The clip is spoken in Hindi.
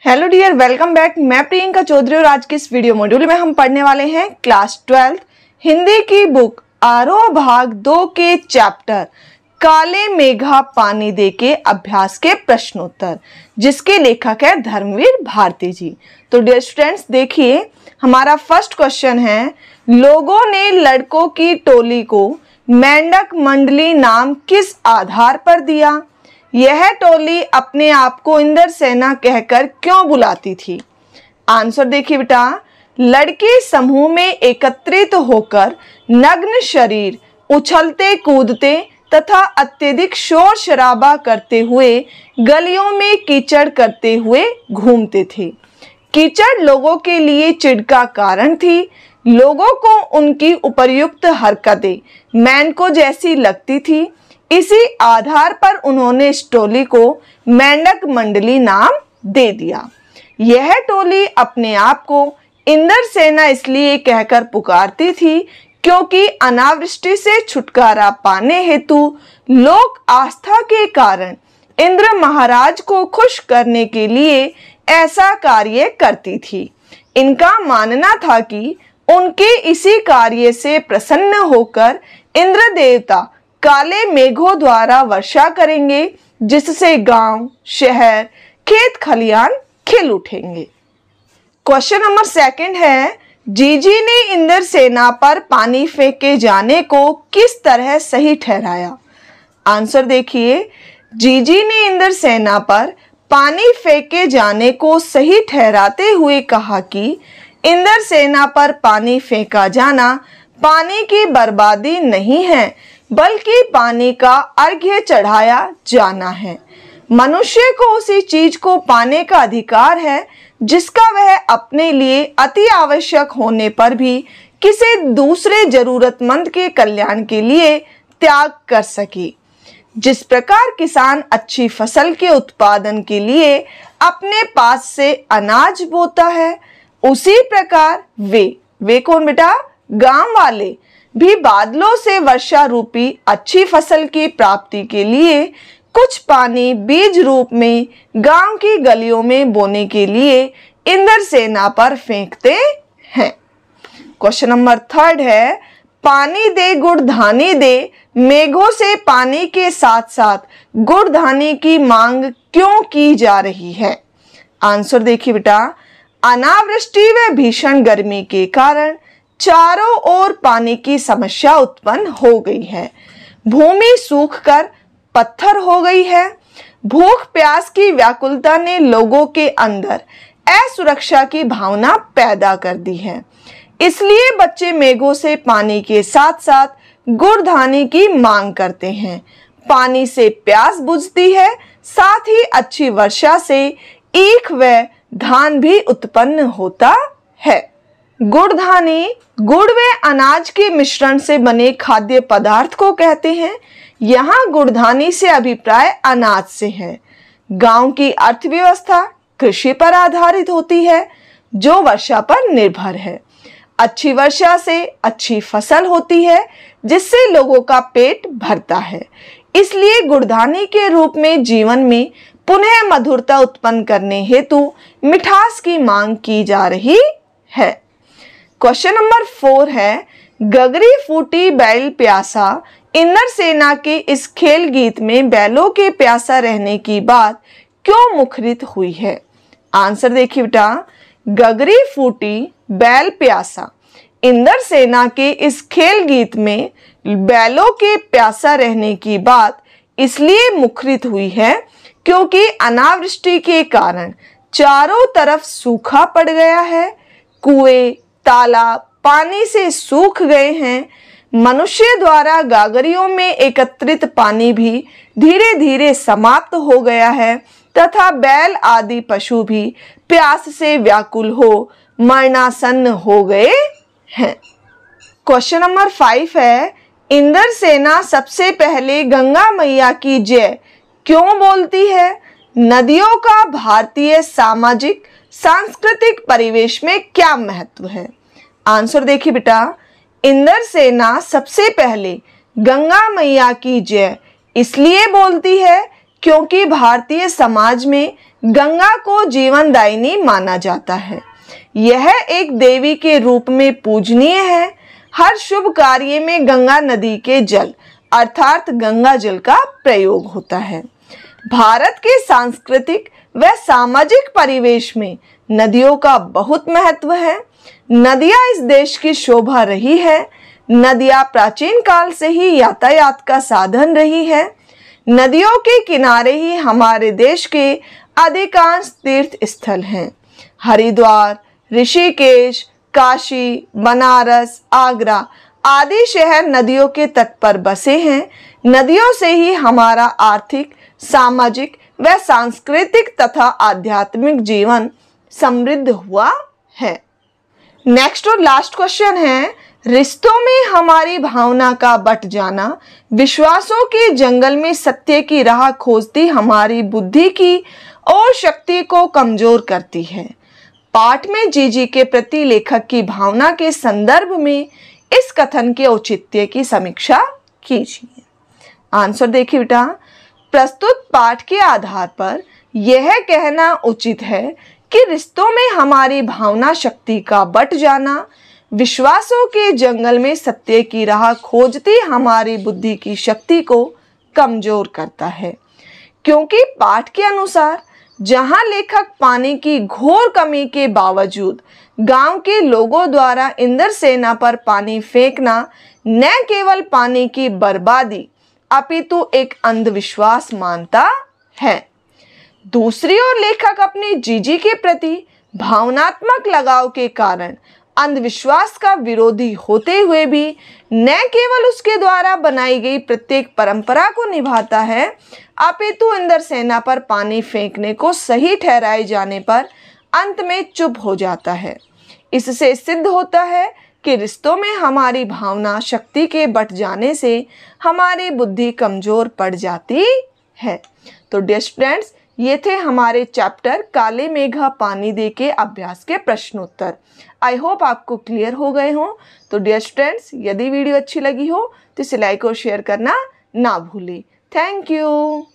Hello dear, welcome back. मैं प्रियंका चौधरी और आज के इस वीडियो मॉड्यूल में हम पढ़ने वाले हैं क्लास 12 हिंदी की बुक आरोह भाग 2 के चैप्टर काले मेघा पानी दे के अभ्यास के प्रश्नोत्तर, जिसके लेखक है धर्मवीर भारती जी। तो डियर स्टूडेंट्स, देखिए हमारा फर्स्ट क्वेश्चन है, लोगों ने लड़कों की टोली को मेंढक मंडली नाम किस आधार पर दिया? यह टोली अपने आप को इंद्रसेना कहकर क्यों बुलाती थी? आंसर देखिए बेटा, लड़के समूह में एकत्रित होकर नग्न शरीर उछलते कूदते तथा अत्यधिक शोर शराबा करते हुए गलियों में कीचड़ करते हुए घूमते थे। कीचड़ लोगों के लिए चिढ़ का कारण थी। लोगों को उनकी उपर्युक्त हरकतें मेंढकों जैसी लगती थी। इसी आधार पर उन्होंने इस टोली को मेंढक मंडली नाम दे दिया। यह टोली अपने आप को इंद्रसेना इसलिए कहकर पुकारती थी क्योंकि अनावृष्टि से छुटकारा पाने हेतु लोक आस्था के कारण इंद्र महाराज को खुश करने के लिए ऐसा कार्य करती थी। इनका मानना था कि उनके इसी कार्य से प्रसन्न होकर इंद्र देवता काले मेघों द्वारा वर्षा करेंगे, जिससे गांव, शहर, खेत खलियान खिल उठेंगे। क्वेश्चन नंबर 2 है, जीजी ने इंद्रसेना पर पानी फेंके जाने को किस तरह सही ठहराया? आंसर देखिए, जीजी ने इंद्रसेना पर पानी फेंके जाने को सही ठहराते हुए कहा कि इंद्रसेना पर पानी फेंका जाना पानी की बर्बादी नहीं है, बल्कि पानी का अर्घ्य चढ़ाया जाना है। मनुष्य को उसी चीज को पाने का अधिकार है जिसका वह अपने लिए अति आवश्यक होने पर भी किसी दूसरे जरूरतमंद के कल्याण के लिए त्याग कर सके। जिस प्रकार किसान अच्छी फसल के उत्पादन के लिए अपने पास से अनाज बोता है, उसी प्रकार वे कौन बेटा? गांव वाले भी बादलों से वर्षा रूपी अच्छी फसल की प्राप्ति के लिए कुछ पानी बीज रूप में गांव की गलियों में बोने के लिए इंद्रसेना पर फेंकते हैं। क्वेश्चन नंबर 3 है, पानी दे गुड़ धानी दे, मेघों से पानी के साथ साथ गुड़ धानी की मांग क्यों की जा रही है? आंसर देखिए बेटा, अनावृष्टि व भीषण गर्मी के कारण चारों ओर पानी की समस्या उत्पन्न हो गई है। भूमि सूखकर पत्थर हो गई है। भूख प्यास की व्याकुलता ने लोगों के अंदर असुरक्षा की भावना पैदा कर दी है। इसलिए बच्चे मेघों से पानी के साथ साथ गुड़ धानी की मांग करते हैं। पानी से प्यास बुझती है, साथ ही अच्छी वर्षा से ईख व धान भी उत्पन्न होता है। गुड़ धानी गुड़ व अनाज के मिश्रण से बने खाद्य पदार्थ को कहते हैं। यहाँ गुड़ धानी से अभिप्राय अनाज से है। गांव की अर्थव्यवस्था कृषि पर आधारित होती है, जो वर्षा पर निर्भर है। अच्छी वर्षा से अच्छी फसल होती है, जिससे लोगों का पेट भरता है। इसलिए गुड़धानी के रूप में जीवन में पुनः मधुरता उत्पन्न करने हेतु मिठास की मांग की जा रही है। क्वेश्चन नंबर 4 है, गगरी फूटी बैल प्यासा, इंद्रसेना के इस खेल गीत में बैलों के प्यासा रहने की बात क्यों मुखरित हुई है? आंसर देखिए बेटा, गगरी फूटी बैल प्यासा, इंद्रसेना के इस खेल गीत में बैलों के प्यासा रहने की बात इसलिए मुखरित हुई है क्योंकि अनावृष्टि के कारण चारों तरफ सूखा पड़ गया है। कुएं, तालाब पानी से सूख गए हैं। मनुष्य द्वारा गागरियों में एकत्रित पानी भी धीरे धीरे समाप्त हो गया है तथा बैल आदि पशु भी प्यास से व्याकुल हो मरणासन्न हो गए हैं। क्वेश्चन नंबर 5 है, इंद्रसेना सबसे पहले गंगा मैया की जय क्यों बोलती है? नदियों का भारतीय सामाजिक सांस्कृतिक परिवेश में क्या महत्व है? आंसर देखिए बेटा, इंद्रसेना सबसे पहले गंगा मैया की जय इसलिए बोलती है क्योंकि भारतीय समाज में गंगा को जीवनदायिनी माना जाता है। यह एक देवी के रूप में पूजनीय है। हर शुभ कार्य में गंगा नदी के जल अर्थात गंगा जल का प्रयोग होता है। भारत के सांस्कृतिक व सामाजिक परिवेश में नदियों का बहुत महत्व है। नदियां इस देश की शोभा रही है। नदियां प्राचीन काल से ही यातायात का साधन रही है। नदियों के किनारे ही हमारे देश के अधिकांश तीर्थ स्थल हैं। हरिद्वार, ऋषिकेश, काशी, बनारस, आगरा आदि शहर नदियों के तट पर बसे हैं। नदियों से ही हमारा आर्थिक, सामाजिक व सांस्कृतिक तथा आध्यात्मिक जीवन समृद्ध हुआ है। नेक्स्ट और लास्ट क्वेश्चन है, रिश्तों में हमारी भावना का बट जाना विश्वासों के जंगल में सत्य की राह खोजती हमारी बुद्धि की और शक्ति को कमजोर करती है। पाठ में जीजी के प्रति लेखक की भावना के संदर्भ में इस कथन के औचित्य की समीक्षा कीजिए। आंसर देखिए बेटा, प्रस्तुत पाठ के आधार पर यह कहना उचित है कि रिश्तों में हमारी भावना शक्ति का बट जाना विश्वासों के जंगल में सत्य की राह खोजती हमारी बुद्धि की शक्ति को कमजोर करता है। क्योंकि पाठ के अनुसार जहां लेखक पानी की घोर कमी के बावजूद गांव के लोगों द्वारा इंद्रसेना पर पानी फेंकना न केवल पानी की बर्बादी अपितु एक अंधविश्वास मानता है, दूसरी ओर लेखक अपनी जीजी के प्रति भावनात्मक लगाव के कारण अंधविश्वास का विरोधी होते हुए भी न केवल उसके द्वारा बनाई गई प्रत्येक परंपरा को निभाता है अपितु इंद्रसेना पर पानी फेंकने को सही ठहराए जाने पर अंत में चुप हो जाता है। इससे सिद्ध होता है कि रिश्तों में हमारी भावना शक्ति के बट जाने से हमारी बुद्धि कमजोर पड़ जाती है। तो डियर स्टूडेंट्स, ये थे हमारे चैप्टर काले मेघा पानी दे के अभ्यास के प्रश्नोत्तर। आई होप आपको क्लियर हो गए हों। तो डियर स्टूडेंट्स, यदि वीडियो अच्छी लगी हो तो इसे लाइक और शेयर करना ना भूलें। Thank you.